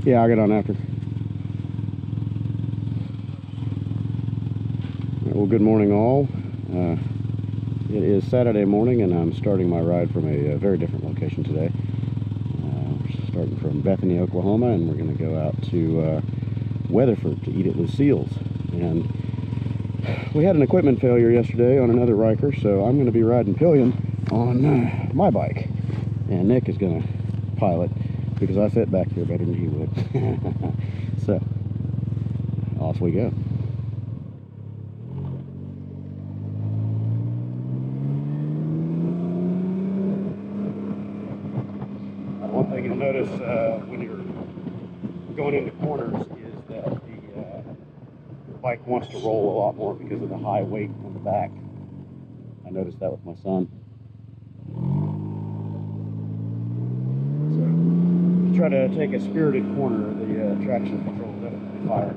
Yeah, I'll get on after. Well, good morning all. It is Saturday morning and I'm starting my ride from a very different location today. We're starting from Bethany, Oklahoma, and we're going to go out to Weatherford to eat at Lucille's. And we had an equipment failure yesterday on another Ryker, so I'm going to be riding pillion on my bike. And Nick is going to pilot because I fit back here better than he would. So, off we go. One thing you'll notice when you're going into corners is that the bike wants to roll a lot more because of the high weight on the back. I noticed that with my son. So, if you try to take a spirited corner, the traction control definitely fires.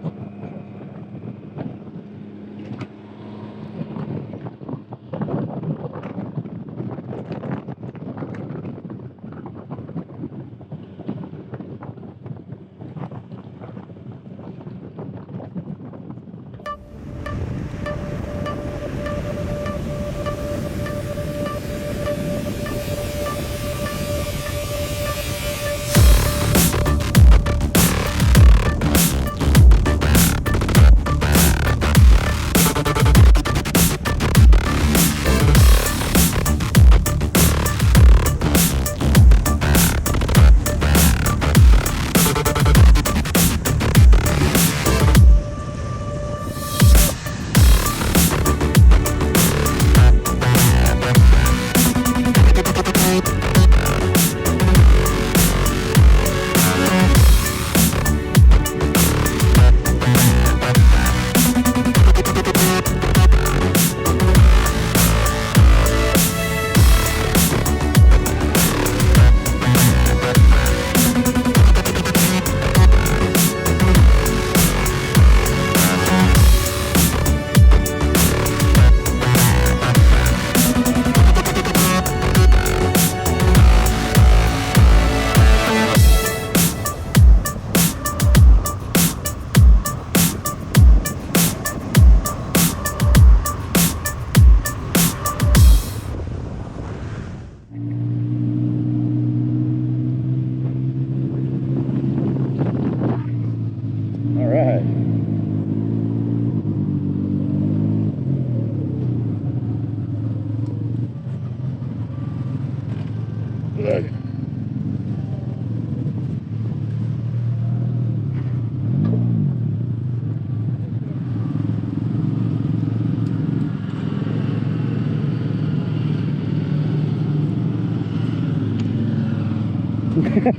Looks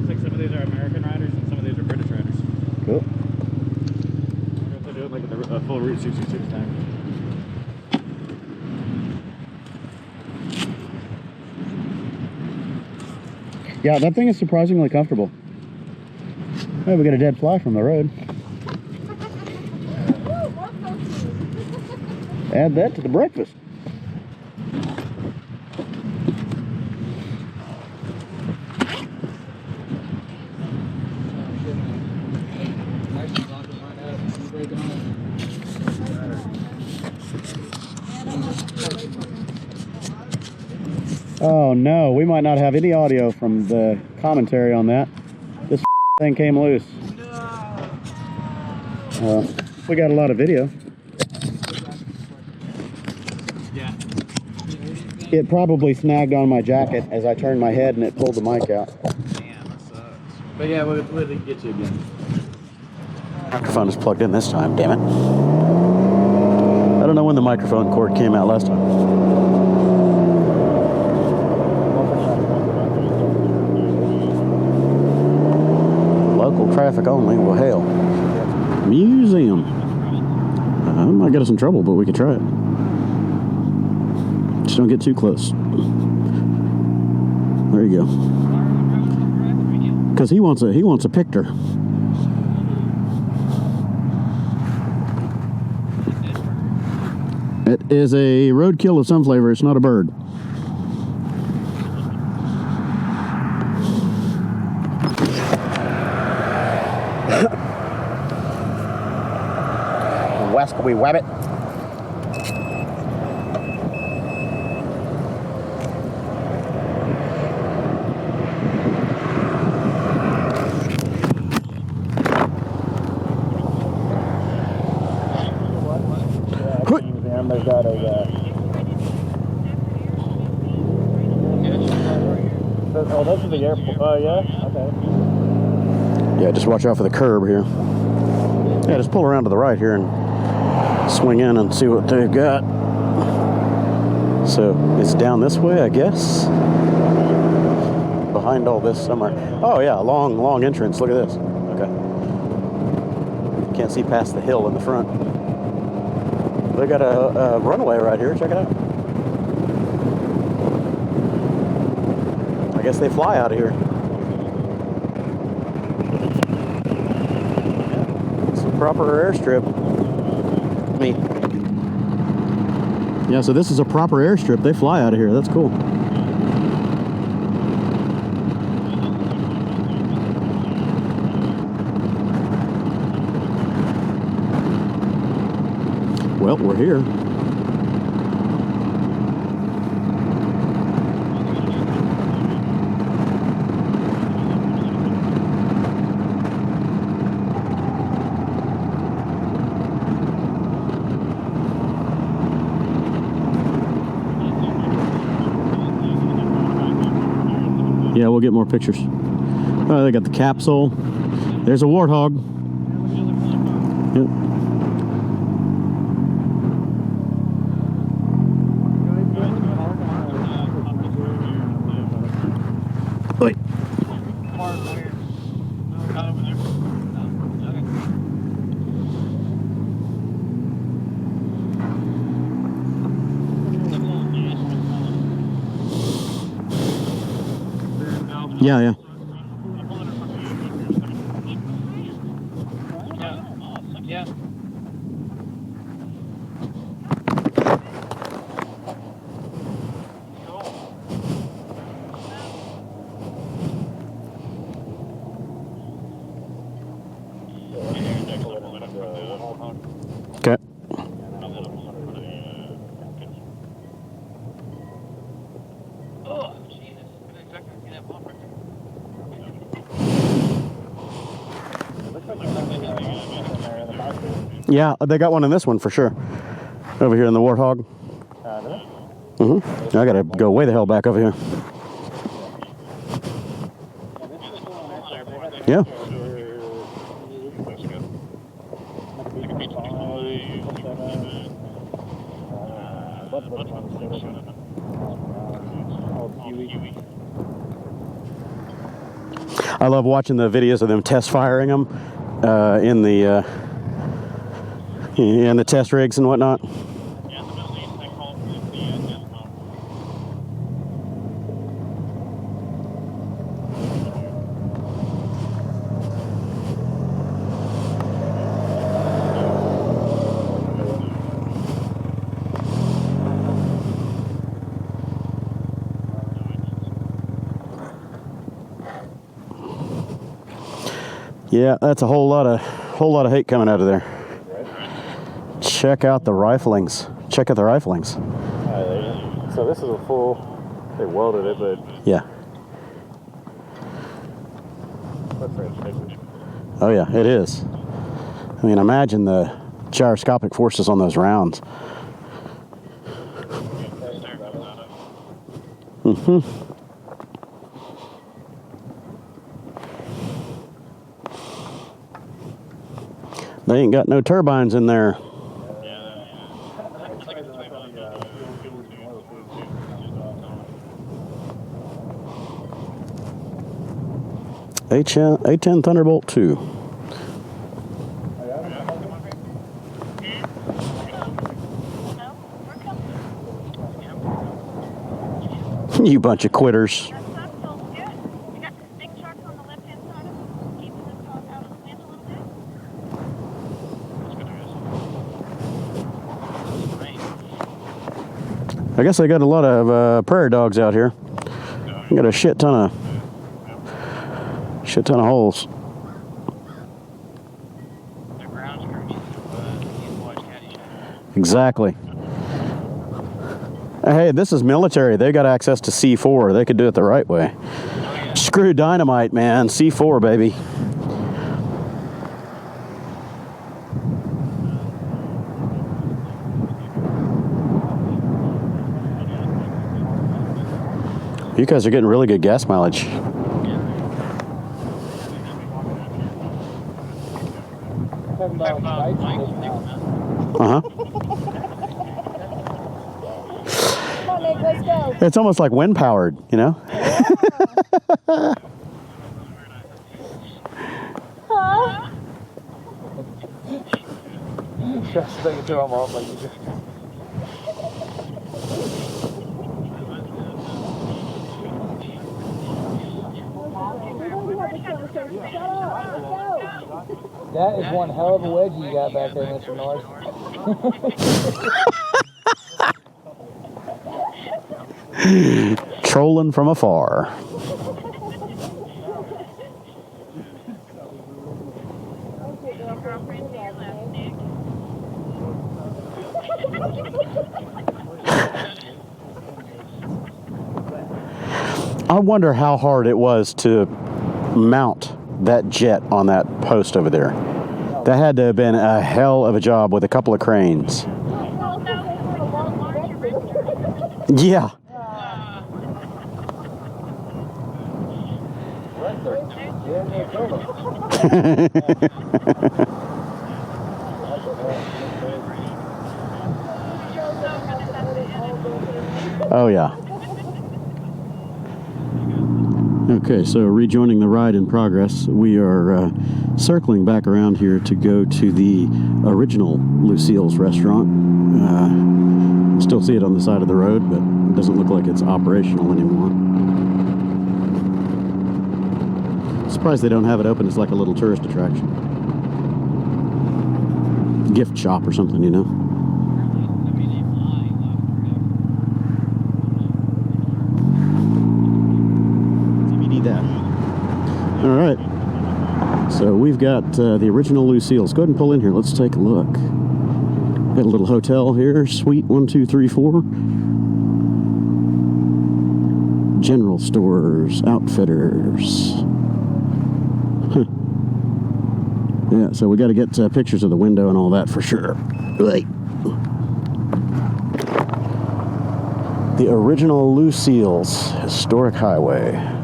like some of these are American riders and some of these are British riders. Cool. I have to do it like with a full Route 66 time. Yeah, that thing is surprisingly comfortable. Hey, we got a dead fly from the road. Add that to the breakfast. Oh no, we might not have any audio from the commentary on that. This thing came loose. We got a lot of video. Yeah. It probably snagged on my jacket as I turned my head and it pulled the mic out. Damn, that sucks. But yeah, we'll get you again. Microphone is plugged in this time, damn it. I don't know when the microphone cord came out last time. Local traffic only, well hell. Museum. I might get us in trouble, but we could try it. Just don't get too close. There you go. Because he wants a picture. It is a roadkill of some flavor. It's not a bird. West, we web it. There's got a oh, this is the airport. Oh, yeah? Okay. Yeah, just watch out for the curb here. Yeah, just pull around to the right here and swing in and see what they've got. So it's down this way, I guess. Behind all this somewhere. Oh yeah, long entrance. Look at this. Okay. Can't see past the hill in the front. They got a runway right here. Check it out. I guess they fly out of here. It's a proper airstrip. Neat. Yeah, so this is a proper airstrip. They fly out of here. That's cool. Well, we're here. Yeah, we'll get more pictures. Oh, they got the capsule. There's a Warthog. Yep. Wait. Yeah. Okay. Yeah, they got one in this one for sure. Over here in the Warthog. I gotta go way the hell back over here. Yeah. I love watching the videos of them test firing them in the test rigs and whatnot. Yeah, that's a whole lot of hate coming out of there. Check out the riflings. Check out the riflings. So this is a full. They welded it, but yeah. Oh yeah, it is. I mean, imagine the gyroscopic forces on those rounds. They ain't got no turbines in there. A-10 Thunderbolt II. You bunch of quitters. I guess they got a lot of prairie dogs out here. They got a shit ton of holes. Exactly. Hey, this is military. They got access to C4. They could do it the right way. Screw dynamite, man. C4, baby. You guys are getting really good gas mileage. Uh-huh. Come on, Nick, let's go. It's almost like wind powered, you know? Huh? Just thinking to him off like you just. That is one hell of a wedgie you got back there, Mr. Norris. Trolling from afar. I wonder how hard it was to mount that jet on that post over there. That had to have been a hell of a job with a couple of cranes. Yeah. Oh yeah. Okay, so rejoining the ride in progress, we are circling back around here to go to the original Lucille's restaurant. Still see it on the side of the road, but it doesn't look like it's operational anymore. Surprised they don't have it open as like a little tourist attraction. Gift shop or something, you know? All right, so we've got the original Lucille's. Go ahead and pull in here. Let's take a look. Got a little hotel here, suite 1234. General stores, outfitters. Huh. Yeah, so we got to get pictures of the window and all that for sure. Right. The original Lucille's historic highway.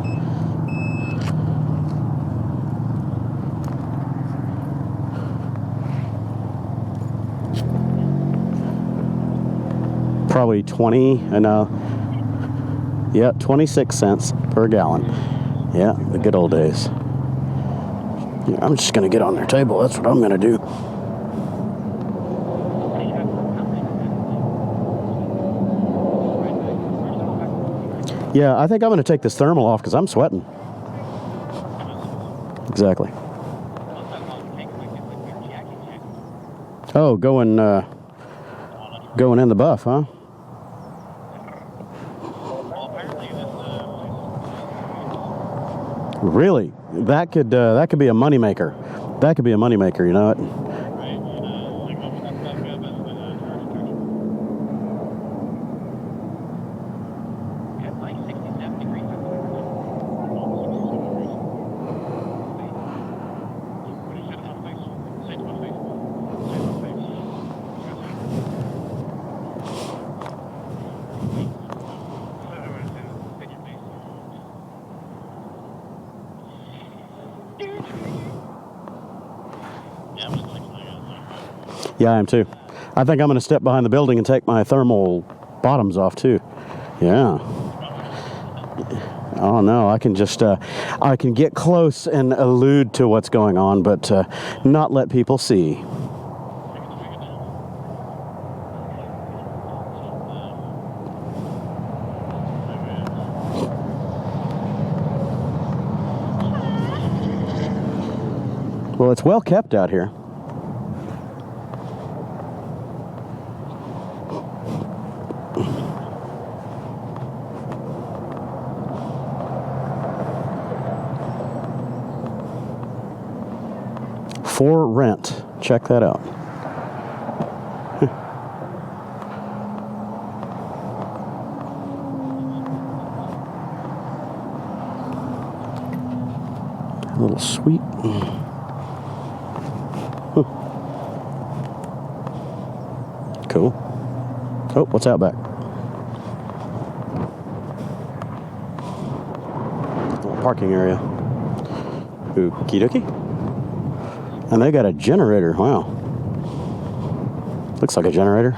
Probably 26 cents per gallon. Yeah, the good old days. Yeah, I'm just gonna get on their table. That's what I'm gonna do. Yeah, I think I'm gonna take this thermal off because I'm sweating. Exactly. Oh, going in the buff, huh? Really? That could be a moneymaker. That could be a moneymaker, you know it? Yeah, I am too. I think I'm going to step behind the building and take my thermal bottoms off too. Yeah. Oh no, I can just, I can get close and allude to what's going on, but not let people see. Well, it's well kept out here. For rent. Check that out. A little sweet. Cool. Oh, what's out back? Little parking area. Okie dokie. And they got a generator. Wow. Looks like a generator.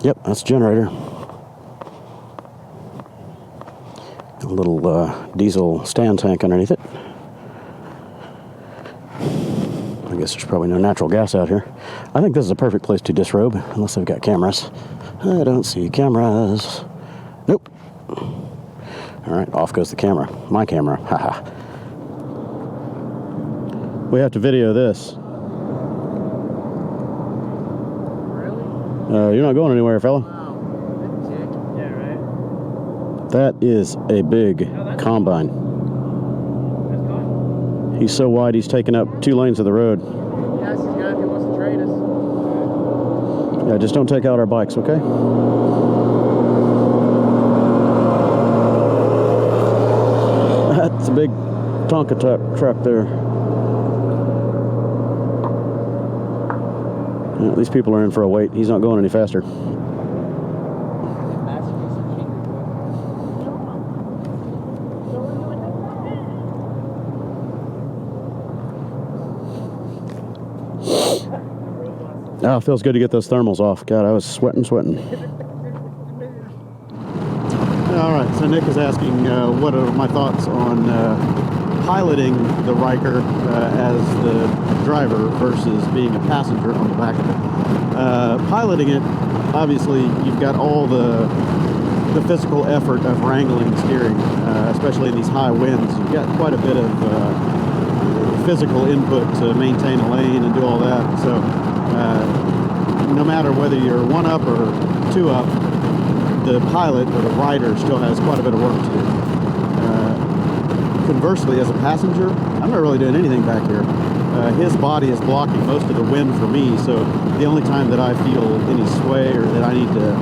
Yep, that's a generator. A little diesel stand tank underneath it. I guess there's probably no natural gas out here. I think this is a perfect place to disrobe, unless they've got cameras. I don't see cameras. Nope. Alright, off goes the camera. My camera. Haha. We have to video this. Really? You're not going anywhere, fella. Wow. Good chick. Yeah, right? That is a big combine. That's cool. He's so wide, he's taking up 2 lanes of the road. Yes, he's got if he wants to trade us. Yeah, just don't take out our bikes, okay? That's a big Tonka truck there. Yeah, these people are in for a wait. He's not going any faster. Oh, it feels good to get those thermals off. God, I was sweating. All right, so Nick is asking what are my thoughts on piloting the Ryker as the driver versus being a passenger on the back of it. Piloting it, obviously, you've got all the physical effort of wrangling steering, especially in these high winds. You've got quite a bit of physical input to maintain a lane and do all that. So no matter whether you're 1-up or 2-up, the pilot or the rider still has quite a bit of work to do. Conversely, as a passenger, I'm not really doing anything back here. His body is blocking most of the wind for me, so the only time that I feel any sway or that I need to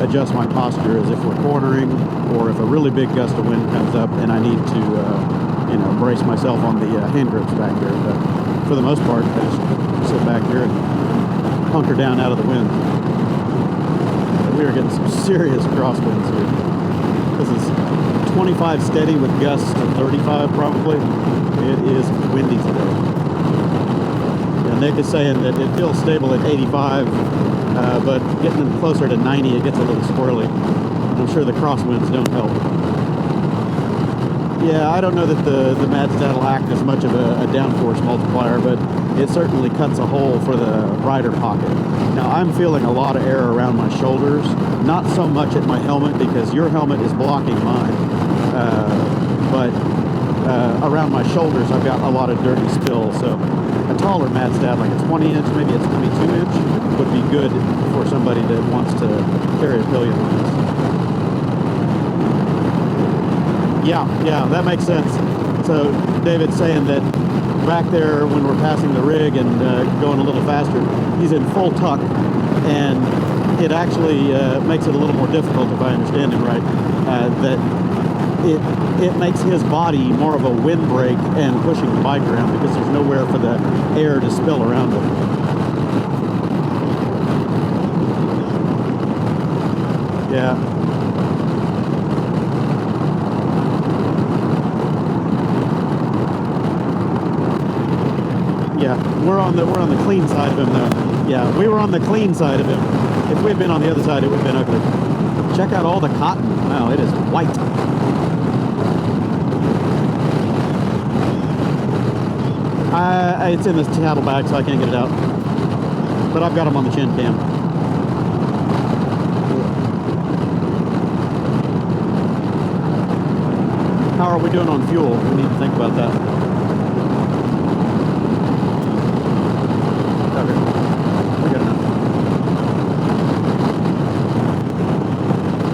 adjust my posture is if we're cornering or if a really big gust of wind comes up and I need to brace myself on the hand grips back here. But for the most part, I just sit back here and hunker down out of the wind. We are getting some serious crosswinds here. This is 25 steady with gusts to 35 probably. It is windy today. Yeah, Nick is saying that it feels stable at 85, but getting them closer to 90, it gets a little squirrely. I'm sure the crosswinds don't help. Yeah, I don't know that the MadStad will act as much of a downforce multiplier, but it certainly cuts a hole for the rider pocket. Now, I'm feeling a lot of air around my shoulders, not so much at my helmet because your helmet is blocking mine, but around my shoulders I've got a lot of dirty spill, so a taller MadStad, like a 20-inch, maybe a 22-inch, would be good for somebody that wants to carry a pillion like this. Yeah, that makes sense. So David's saying that back there when we're passing the rig and going a little faster, he's in full tuck, and it actually makes it a little more difficult, if I understand him right, that it makes his body more of a windbreak and pushing the bike around because there's nowhere for the air to spill around him. Yeah. Yeah, we're on the clean side of him though. Yeah, we were on the clean side of him. If we'd been on the other side, it would have been ugly. Check out all the cotton. Wow, it is white. It's in this saddlebag, so I can't get it out. But I've got them on the chin cam. How are we doing on fuel? We need to think about that. Okay. We got enough.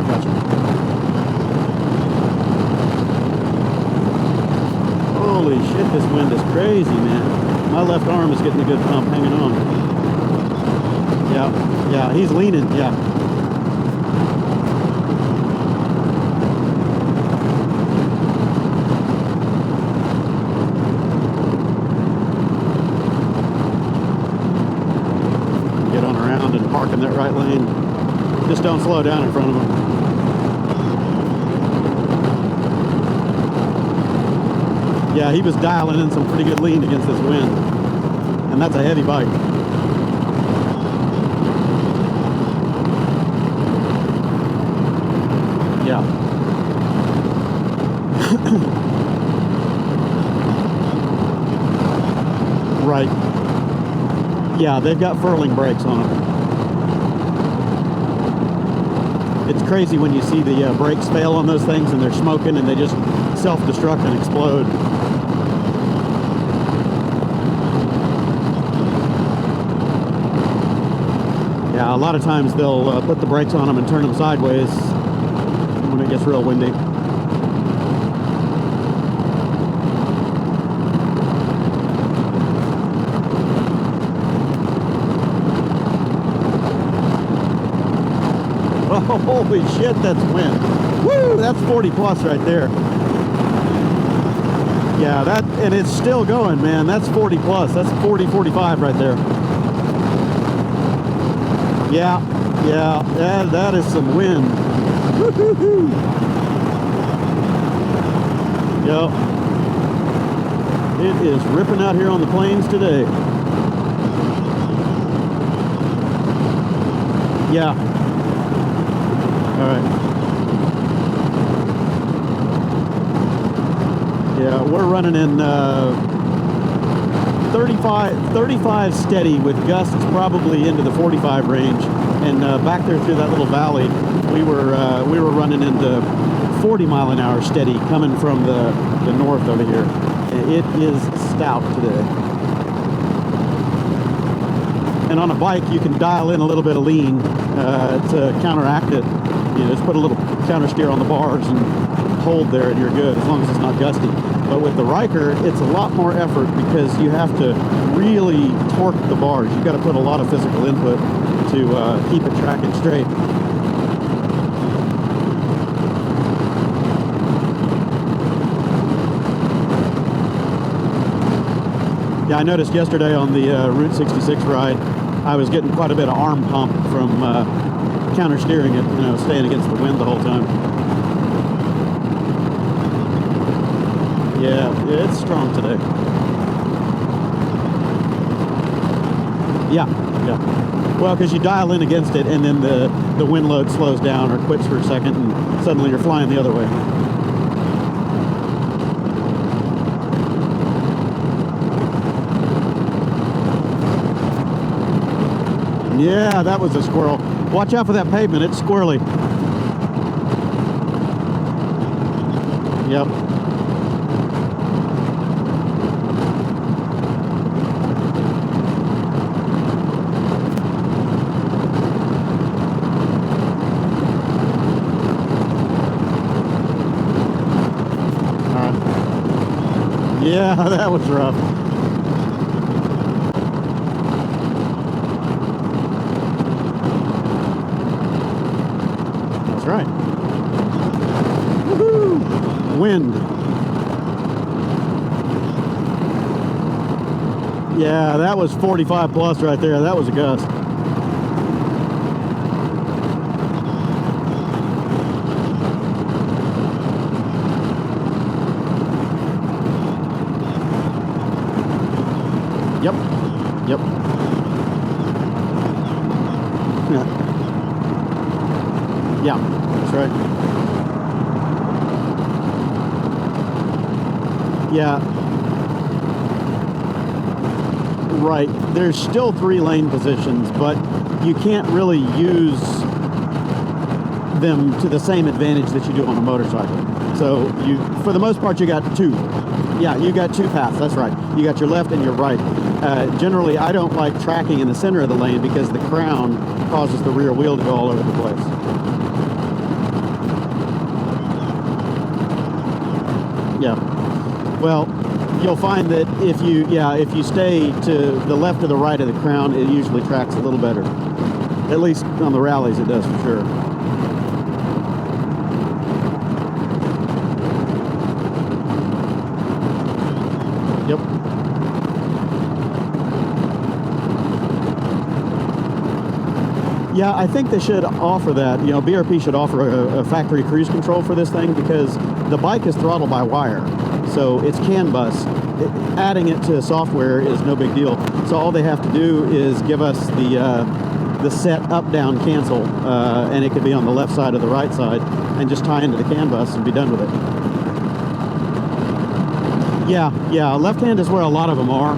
Gotcha. Holy shit, this wind is crazy, man. My left arm is getting a good pump hanging on. Yeah. Yeah, he's leaning, yeah. Get on around and park in that right lane. Just don't slow down in front of him. Yeah, he was dialing in some pretty good lean against this wind. And that's a heavy bike. Yeah. Right. Yeah, they've got furling brakes on them. It's crazy when you see the brakes fail on those things and they're smoking and they just self-destruct and explode. Yeah, a lot of times they'll put the brakes on them and turn them sideways when it gets real windy. Oh, holy shit, that's wind. Woo, that's 40 plus right there. Yeah, that, and it's still going, man. That's 40 plus. That's 40, 45 right there. Yeah, that is some wind. Woo-hoo-hoo. Yep. It is ripping out here on the plains today. Yeah. All right. Yeah, we're running in 35 steady with gusts probably into the 45 range, and back there through that little valley we were running into 40 mile an hour steady coming from the north over here. It is stout today. And on a bike you can dial in a little bit of lean to counteract it. You just put a little counter steer on the bars and hold there and you're good, as long as it's not gusty. But with the Ryker, it's a lot more effort because you have to really torque the bars. You've got to put a lot of physical input to keep it tracking straight. Yeah, I noticed yesterday on the Route 66 ride, I was getting quite a bit of arm pump from counter steering it, you know, staying against the wind the whole time. Yeah, it's strong today. Yeah. Well, because you dial in against it and then the wind load slows down or quits for a second and suddenly you're flying the other way. Yeah, that was a squirrel. Watch out for that pavement, it's squirrely. Yep. Yeah, that was rough. That's right. Woohoo! Wind. Yeah, that was 45 plus right there. That was a gust. Yep. Yeah, that's right. Yeah. Right. There's still 3 lane positions, but you can't really use them to the same advantage that you do on a motorcycle. So you, for the most part, you got 2. Yeah, you got 2 paths, that's right. You got your left and your right. Generally, I don't like tracking in the center of the lane because the crown causes the rear wheel to go all over the place. Yeah. Well, you'll find that if you stay to the left or the right of the crown, it usually tracks a little better. At least on the rallies it does for sure. Yep. Yeah, I think they should offer that. You know, BRP should offer a factory cruise control for this thing, because the bike is throttled by wire. So it's CAN bus. Adding it to software is no big deal. So all they have to do is give us the set up, down, cancel, and it could be on the left side or the right side, and just tie into the CAN bus and be done with it. Yeah, left hand is where a lot of them are.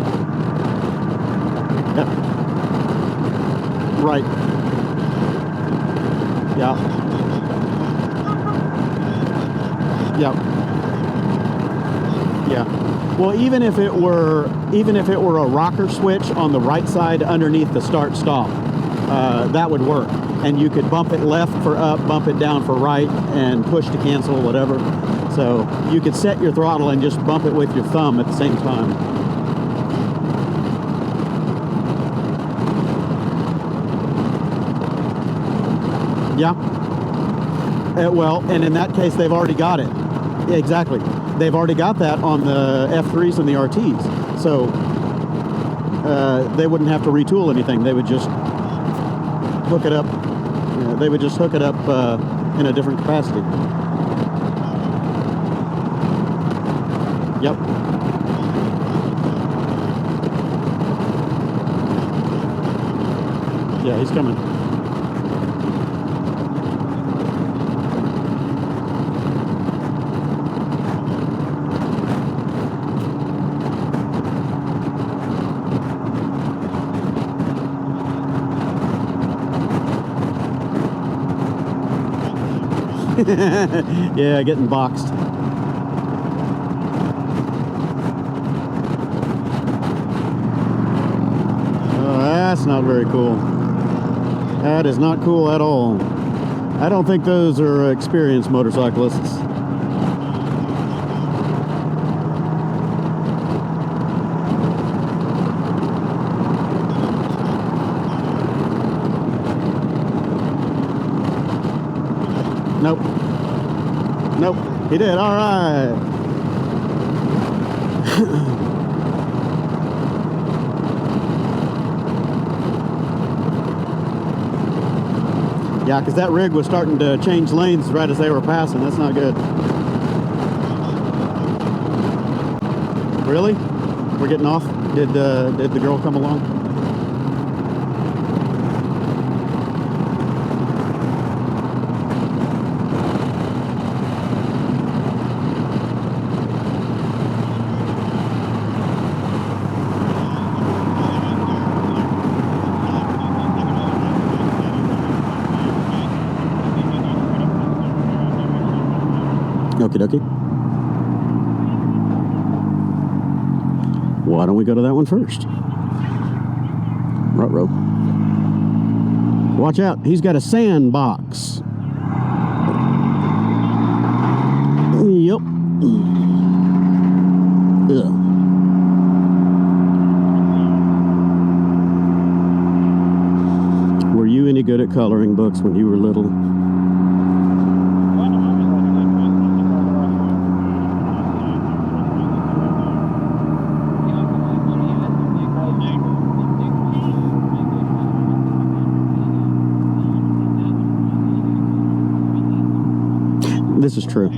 Yep. Right. Yeah. Yep. Yeah. Well, even if it were a rocker switch on the right side underneath the start stop, that would work. And you could bump it left for up, bump it down for right, and push to cancel, whatever. So you could set your throttle and just bump it with your thumb at the same time. Yeah. Well, and in that case, they've already got it. Exactly. They've already got that on the F3s and the RTs. So they wouldn't have to retool anything. They would just hook it up. They would just hook it up in a different capacity. Yep. Yeah, he's coming. Yeah, getting boxed. Oh, that's not very cool. That is not cool at all. I don't think those are experienced motorcyclists. Nope. Nope. He did. All right. Yeah, because that rig was starting to change lanes right as they were passing. That's not good. Really? We're getting off? Did the girl come along? Okie dokie. Why don't we go to that one first? Ruh-roh. Watch out, he's got a sandbox. Yep. Ugh. Were you any good at coloring books when you were little? This is true.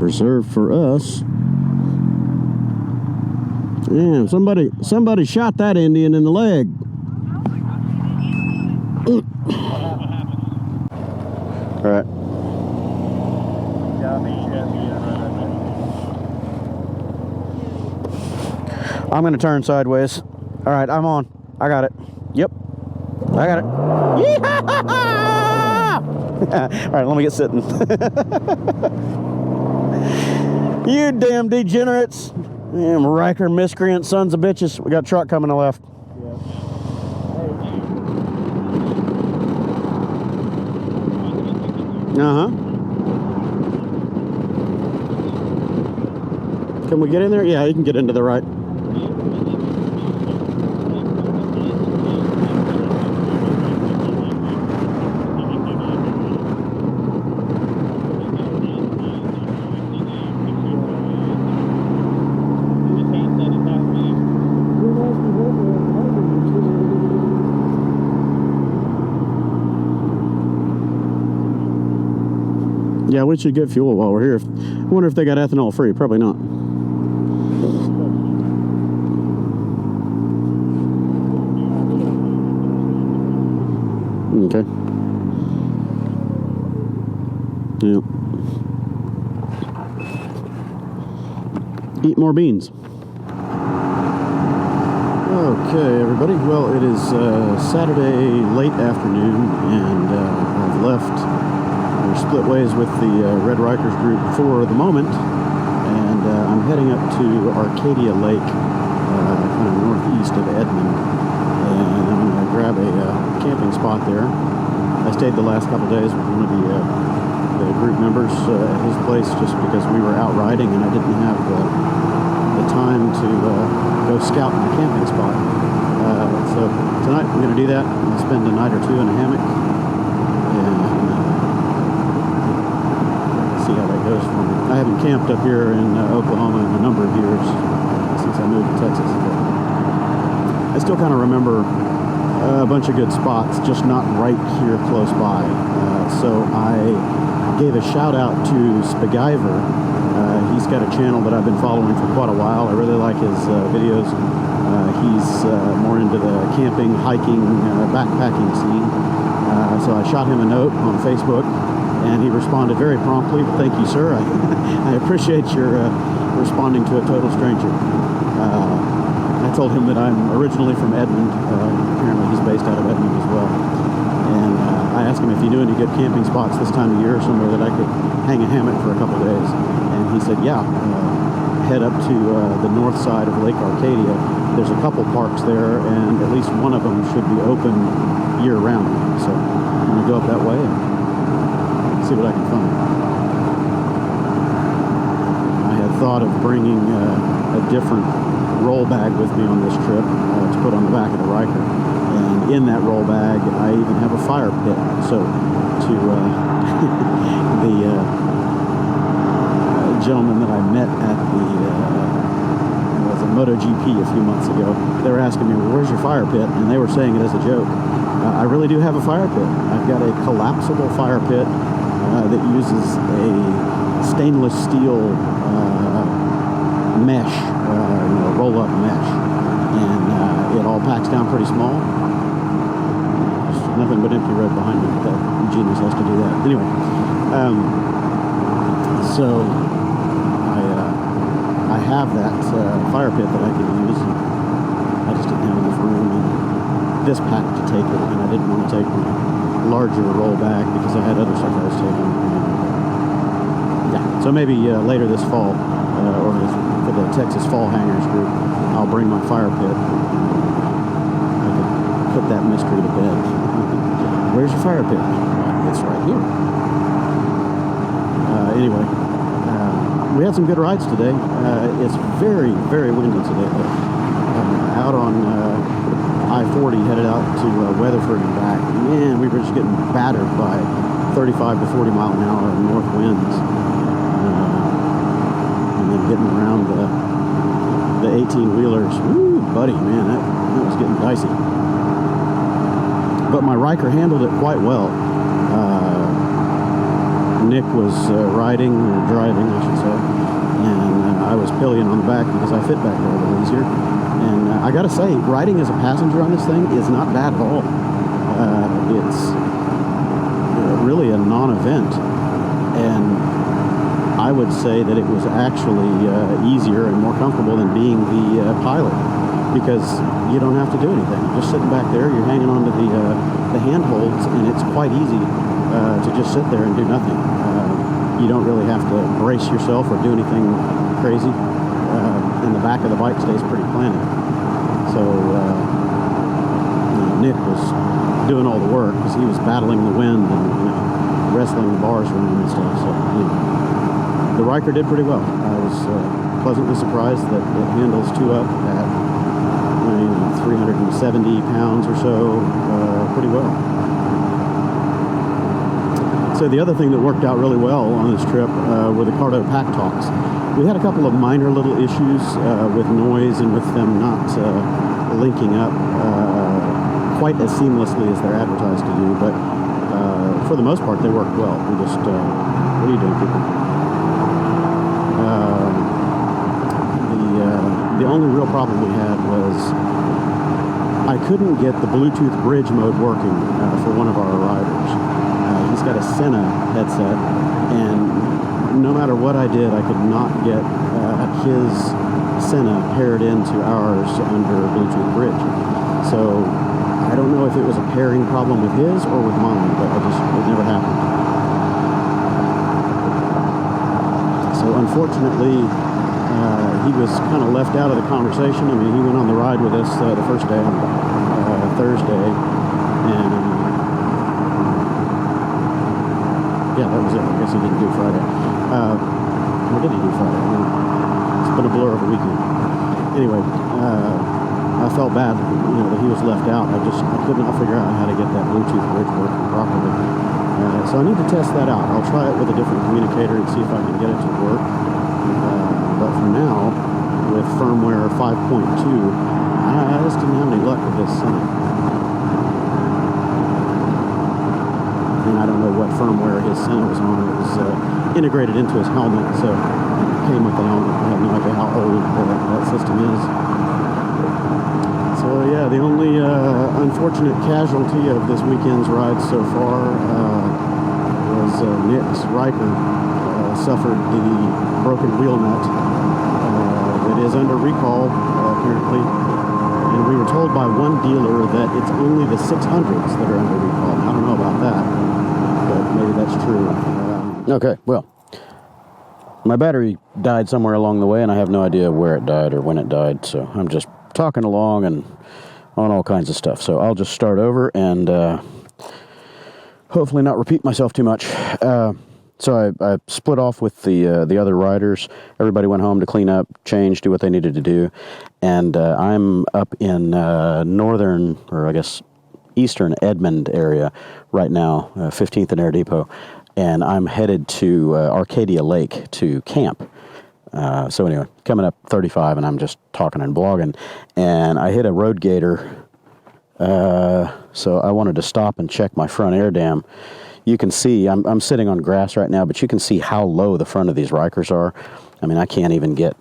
Reserved for us. Damn, somebody shot that Indian in the leg. All right. I'm going to turn sideways. All right, I'm on. I got it. Yep. I got it. Yeehaw! All right, let me get sitting. You damn degenerates. Damn Ryker miscreant sons of bitches. We got a truck coming to the left. Uh-huh. Can we get in there? Yeah, you can get into the right. Yeah, we should get fuel while we're here. I wonder if they got ethanol free. Probably not. Okay. Yeah. Eat more beans. Okay, everybody. Well, it is Saturday late afternoon, and I've left. We're split ways with the Red Rykers group for the moment, and I'm heading up to Arcadia Lake, kind of northeast of Edmond, and I'm going to grab a camping spot there. I stayed the last couple days with one of the group members at his place just because we were out riding and I didn't have the time to go scout my camping spot. So tonight we're going to do that. I'll spend a night or two in a hammock and see how that goes for me. I haven't camped up here in Oklahoma in a number of years since I moved to Texas. But I still kind of remember a bunch of good spots, just not right here close by. So I gave a shout out to Spaguyver. He's got a channel that I've been following for quite a while. I really like his videos. He's more into the camping, hiking, backpacking scene. So I shot him a note on Facebook, and he responded very promptly. Thank you, sir. I appreciate your responding to a total stranger. I told him that I'm originally from Edmond. Apparently he's based out of Edmond as well. And I asked him if he knew any good camping spots this time of year, somewhere that I could hang a hammock for a couple of days. And he said, yeah, head up to the north side of Lake Arcadia. There's a couple parks there, and at least one of them should be open year-round. So I'm going to go up that way and see what I can find. I had thought of bringing a different roll bag with me on this trip to put on the back of the Ryker, and in that roll bag I even have a fire pit. So to the gentleman that I met at the MotoGP a few months ago, they were asking me, well, where's your fire pit? And they were saying it as a joke. I really do have a fire pit. I've got a collapsible fire pit that uses a stainless steel mesh, roll-up mesh, and it all packs down pretty small. There's nothing but empty road behind me. That genius has to do that. Anyway, so I have that fire pit that I can use. I just didn't have enough room in this pack to take it, and I didn't want to take my larger roll bag because I had other stuff I was taking. Yeah, so maybe later this fall, or for the Texas Fall Hangers group, I'll bring my fire pit. I could put that mystery to bed. Where's your fire pit? It's right here. Anyway, we had some good rides today. It's very, very windy today. Out on I-40, headed out to Weatherford and back. Man, we were just getting battered by 35 to 40 mile an hour north winds. And then getting around the 18-wheelers. Woo, buddy, man, that was getting dicey. But my Ryker handled it quite well. Nick was riding, or driving, I should say, and I was pillion on the back because I fit back there a little easier. And I gotta say, riding as a passenger on this thing is not bad at all. It's really a non-event, and I would say that it was actually easier and more comfortable than being the pilot, because you don't have to do anything. You're just sitting back there, you're hanging onto the handholds, and it's quite easy to just sit there and do nothing. You don't really have to brace yourself or do anything crazy, and the back of the bike stays pretty planted. So Nick was doing all the work because he was battling the wind, and wrestling bars around and stuff. So anyway, the Ryker did pretty well. I was pleasantly surprised that it handles 2-up at 370 pounds or so pretty well. So the other thing that worked out really well on this trip were the Cardo PackTalks. We had a couple of minor little issues with noise and with them not linking up quite as seamlessly as they're advertised to do, but for the most part they worked well. We just, what are you doing, people? The only real problem we had was I couldn't get the Bluetooth bridge mode working for one of our riders. He's got a Senna headset, and no matter what I did, I could not get his Senna paired into ours under Bluetooth bridge. So I don't know if it was a pairing problem with his or with mine, but it never happened. So unfortunately, he was kind of left out of the conversation. I mean, he went on the ride with us the first day on Thursday, and yeah, that was it. I guess he didn't do Friday. Or did he do Friday? It's been a blur of a weekend. Anyway, I felt bad, that he was left out. I could not figure out how to get that Bluetooth bridge working properly. So I need to test that out. I'll try it with a different communicator and see if I can get it to work. But for now, with firmware 5.2, I just didn't have any luck with this Senna. And I don't know what firmware his Senna was on. It was integrated into his helmet, so it came with the helmet. I have no idea how old that system is. So yeah, the only unfortunate casualty of this weekend's ride so far was Nick's Ryker suffered the broken wheel nut. It is under recall, apparently. And we were told by one dealer that it's only the 600s that are under recall. I don't know about that, but maybe that's true. Okay, well, my battery died somewhere along the way, and I have no idea where it died or when it died, so I'm just talking along and on all kinds of stuff. So I'll just start over and hopefully not repeat myself too much. So I split off with the other riders. Everybody went home to clean up, change, do what they needed to do. And I'm up in northern, or I guess eastern Edmond area right now, 15th and Air Depot. And I'm headed to Arcadia Lake to camp. So anyway, coming up 35, and I'm just talking and blogging. And I hit a road gator. So I wanted to stop and check my front air dam. You can see, I'm sitting on grass right now, but you can see how low the front of these Rykers are. I mean, I can't even get,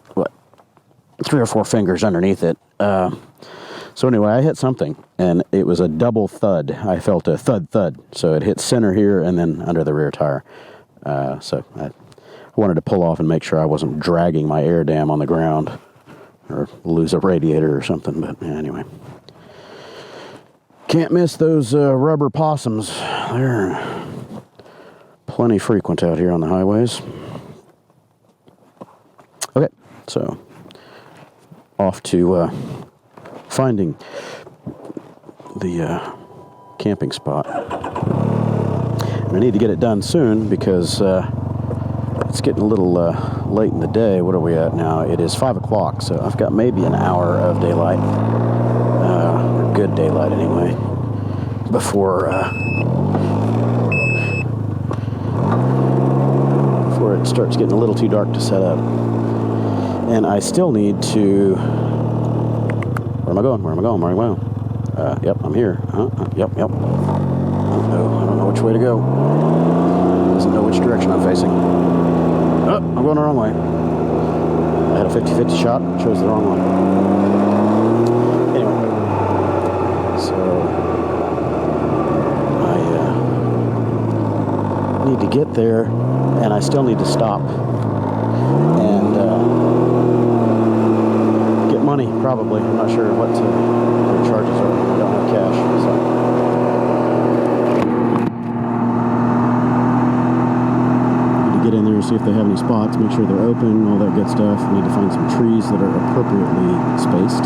3 or 4 fingers underneath it. So anyway, I hit something, and it was a double thud. I felt a thud. So it hit center here and then under the rear tire. So I wanted to pull off and make sure I wasn't dragging my air dam on the ground or lose a radiator or something, but anyway. Can't miss those rubber possums. They're plenty frequent out here on the highways. Okay, so off to finding the camping spot. And I need to get it done soon because it's getting a little late in the day. What are we at now? It is 5 o'clock, so I've got maybe an hour of daylight. Or good daylight anyway, before it starts getting a little too dark to set up. And I still need to... Where am I going? Yep, I'm here. Yep. I don't know which way to go. Doesn't know which direction I'm facing. Oh, I'm going the wrong way. I had a 50-50 shot, chose the wrong one. Anyway, so I need to get there, and I still need to stop and get money, probably. I'm not sure what the charges are. I don't have cash, so. Get in there and see if they have any spots, make sure they're open, all that good stuff. I need to find some trees that are appropriately spaced.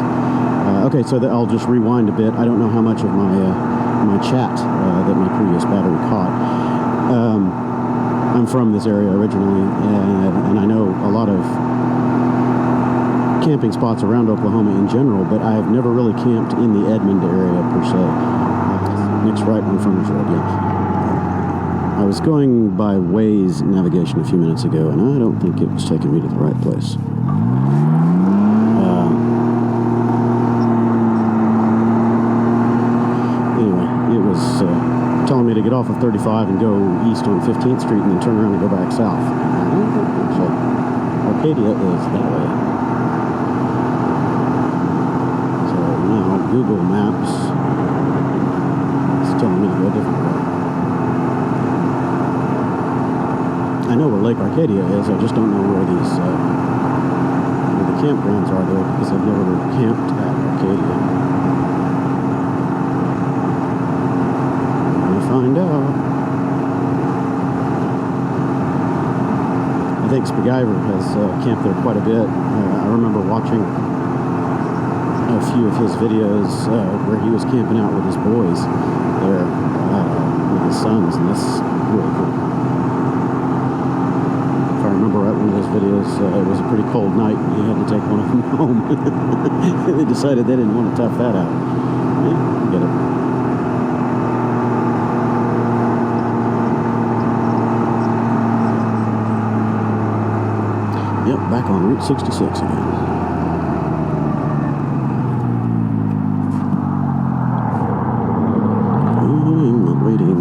Okay, so I'll just rewind a bit. I don't know how much of my chat that my previous battery caught. I'm from this area originally, and I know a lot of camping spots around Oklahoma in general, but I've never really camped in the Edmond area per se. Nick's right on Furnace Road, yeah. I was going by Waze navigation a few minutes ago, and I don't think it was taking me to the right place. Anyway, it was telling me to get off of 35 and go east on 15th Street and then turn around and go back south. So Arcadia is that way. So now Google Maps is telling me to go a different way. I know where Lake Arcadia is, I just don't know where these where the campgrounds are there, because I've never camped at Arcadia. Find out. I think Spaguyver has camped there quite a bit. I remember watching a few of his videos where he was camping out with his boys there, with his sons, and that's really cool. If I remember right, one of those videos, it was a pretty cold night and he had to take one of them home. They decided they didn't want to tough that out. Yeah, get it. Yep, back on Route 66 again. I'm waiting.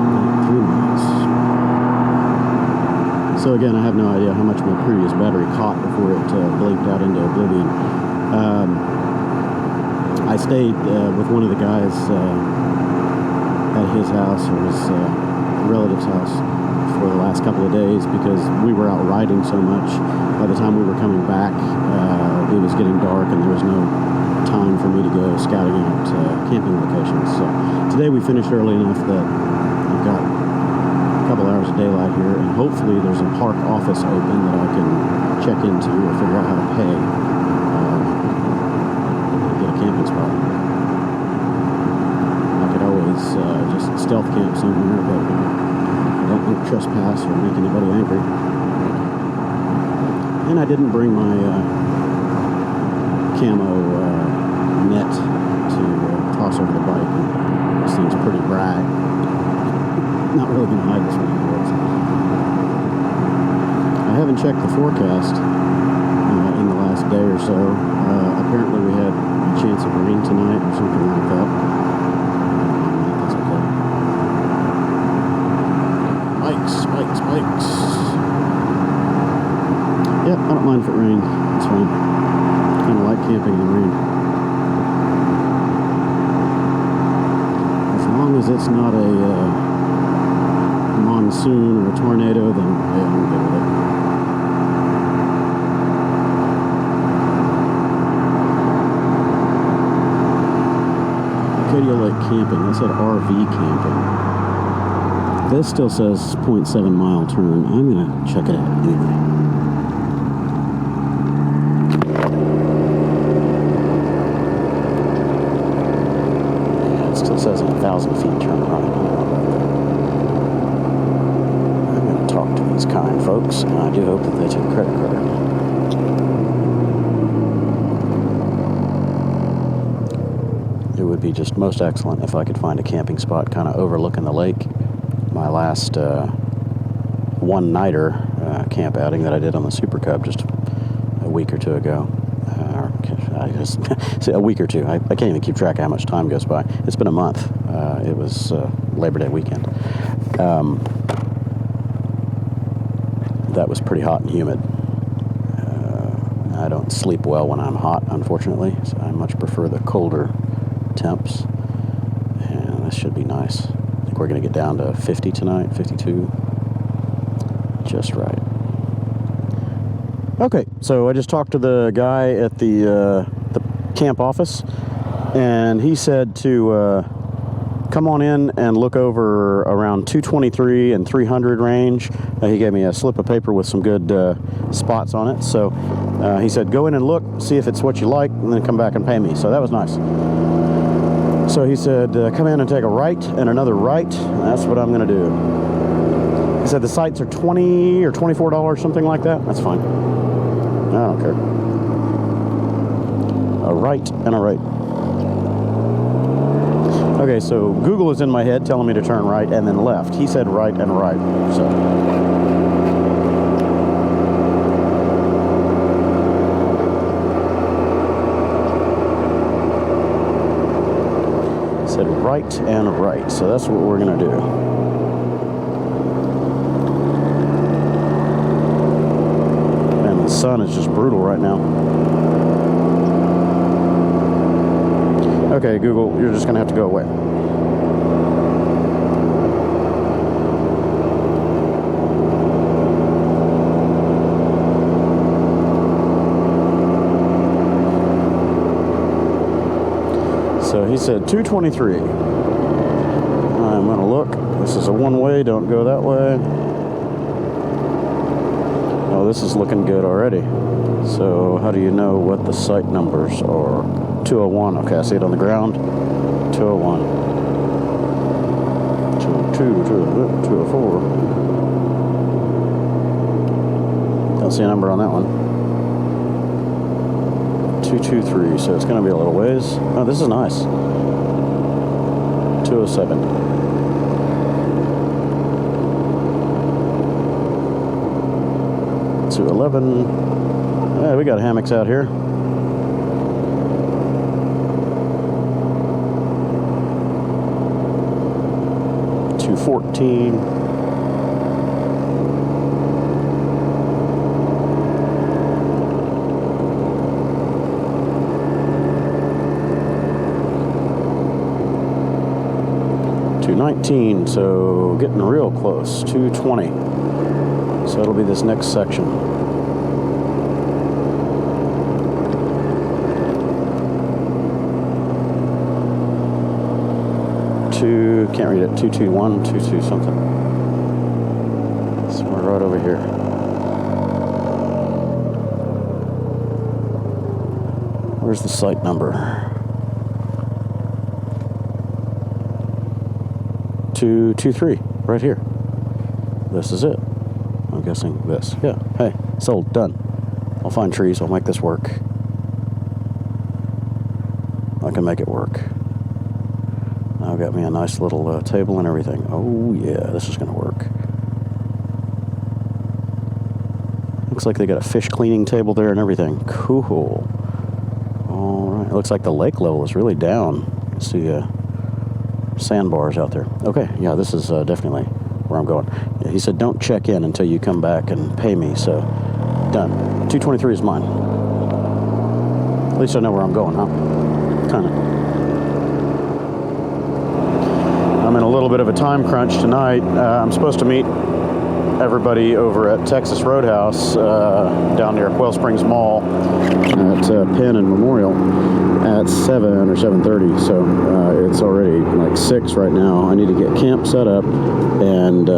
About 3 miles. So again, I have no idea how much my previous battery caught before it blinked out into oblivion. I stayed with one of the guys at his house, or his relative's house, for the last couple of days because we were out riding so much. By the time we were coming back, it was getting dark and there was no time for me to go scouting out camping locations. So today we finished early enough that we've got a couple hours of daylight here, and hopefully there's a park office open that I can check into or figure out how to pay to get a camping spot. I could always just stealth camp somewhere, but I don't trespass or make anybody angry. And I didn't bring my camo net to toss over the bike. This thing's pretty bright. Not really going to hide this one in the woods. I haven't checked the forecast in the last day or so. Apparently we had a chance of rain tonight or something like that. That's okay. Bikes. Yep, I don't mind if it rains. It's fine. I kind of like camping in the rain. As long as it's not a monsoon or a tornado, then yeah, I'm good with it. Arcadia Lake camping. That said RV camping. This still says 0.7 mile turn. I'm going to check it out anyway. Yeah, it still says 1,000 feet turn right. I'm going to talk to these kind folks, and I do hope that they take credit card. It would be just most excellent if I could find a camping spot kind of overlooking the lake. My last one-nighter camp outing that I did on the Super Cub just a week or two ago. A week or two. I can't even keep track of how much time goes by. It's been a month. It was Labor Day weekend. That was pretty hot and humid. I don't sleep well when I'm hot, unfortunately. So I much prefer the colder temps. And this should be nice. We're going to get down to 50 tonight, 52. Just right. Okay, so I just talked to the guy at the camp office, and he said to come on in and look over around 223 and 300 range. He gave me a slip of paper with some good spots on it. So he said, go in and look, see if it's what you like, and then come back and pay me. So that was nice. So he said, come in and take a right and another right. That's what I'm going to do. He said the sights are $20 or $24, something like that. That's fine. I don't care. A right and a right. Okay, so Google is in my head telling me to turn right and then left. He said right and right. So. Said right and right, so that's what we're gonna do. Man, the sun is just brutal right now. Okay, Google, you're just gonna have to go away. So he said 223. I'm gonna look. This is a one-way, don't go that way. Oh, this is looking good already. So how do you know what the site numbers are? 201, okay, I see it on the ground. 201. 202, 204. Don't see a number on that one. 223, so it's going to be a little ways. Oh, this is nice. 207. To 11. Yeah, we got hammocks out here. To 14. To 19, so getting real close. 220. So it'll be this next section. Can't read it. 221, 22 something. So we're right over here. Where's the site number? 223, right here. This is it. I'm guessing this. Yeah. Hey, sold. Done. I'll find trees. I'll make this work. I can make it work. I've got me a nice little table and everything. Oh yeah, this is gonna work. Looks like they got a fish cleaning table there and everything. Cool. All right, it looks like the lake level is really down. See sandbars out there. Okay, yeah, this is definitely where I'm going. Yeah, he said don't check in until you come back and pay me, so done. 223 is mine. At least I know where I'm going, huh? Kinda. I'm in a little bit of a time crunch tonight. I'm supposed to meet everybody over at Texas Roadhouse down near Quail Springs Mall at Penn and Memorial at 7 or 7:30. So it's already like 6 right now. I need to get camp set up and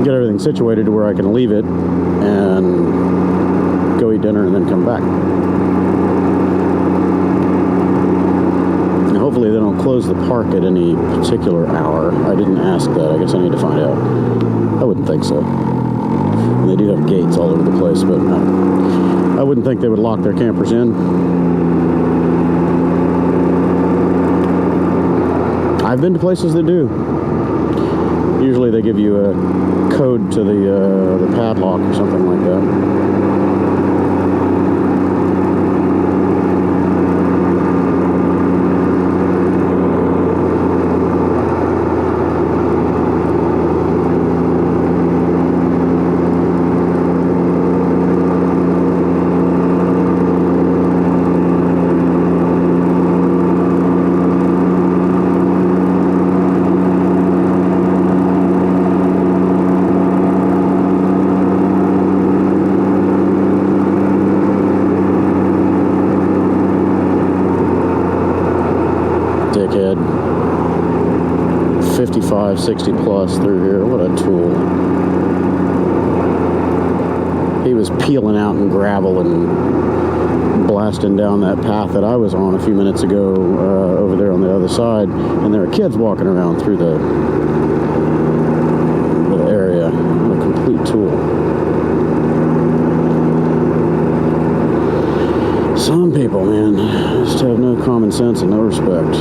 get everything situated to where I can leave it and go eat dinner and then come back. Hopefully they don't close the park at any particular hour. I didn't ask that. I guess I need to find out. I wouldn't think so. And they do have gates all over the place, but I wouldn't think they would lock their campers in. I've been to places that do. Usually they give you a code to the padlock or something like that. Dickhead. 55, 60 plus through here. What a tool. He was peeling out in gravel and blasting down that path that I was on a few minutes ago over there on the other side, and there are kids walking around through the area. What a complete tool. Some people, man, just have no common sense and no respect.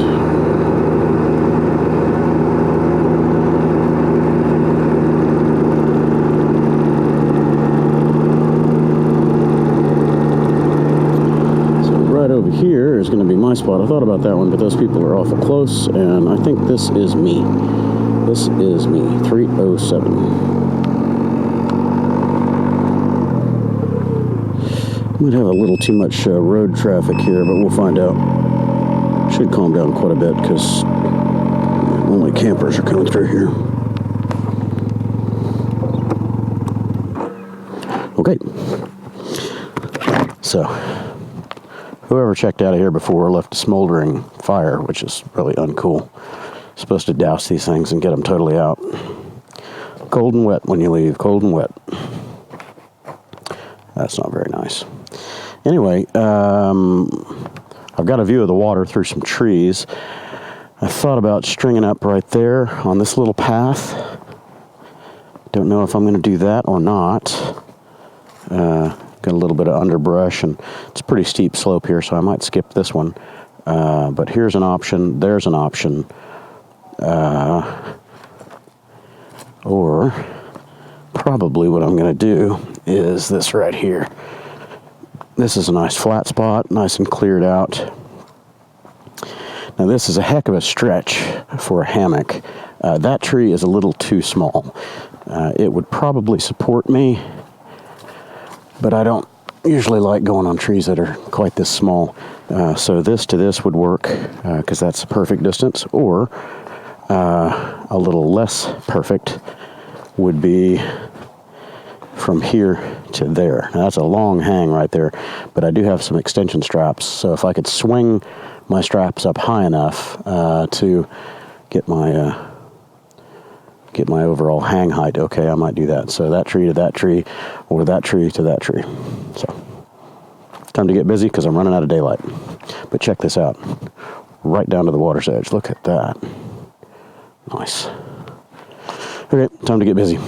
Over here is going to be my spot. I thought about that one, but those people are awful close, and I think this is me. This is me, 307. Might have a little too much road traffic here, but we'll find out. Should calm down quite a bit, because only campers are coming through here. Okay. So, whoever checked out of here before left a smoldering fire, which is really uncool. Supposed to douse these things and get them totally out. Cold and wet when you leave, cold and wet. That's not very nice. Anyway, I've got a view of the water through some trees. I thought about stringing up right there on this little path. Don't know if I'm going to do that or not. Got a little bit of underbrush, and it's a pretty steep slope here, so I might skip this one. But here's an option, there's an option. Or probably what I'm going to do is this right here. This is a nice flat spot, nice and cleared out. Now this is a heck of a stretch for a hammock. That tree is a little too small. It would probably support me, but I don't usually like going on trees that are quite this small. So this to this would work, because that's the perfect distance. Or a little less perfect would be from here to there. Now that's a long hang right there, but I do have some extension straps. So if I could swing my straps up high enough to get my overall hang height, okay, I might do that. So that tree to that tree, or that tree to that tree. So time to get busy, because I'm running out of daylight. But check this out, right down to the water's edge. Look at that. Nice. Okay, time to get busy.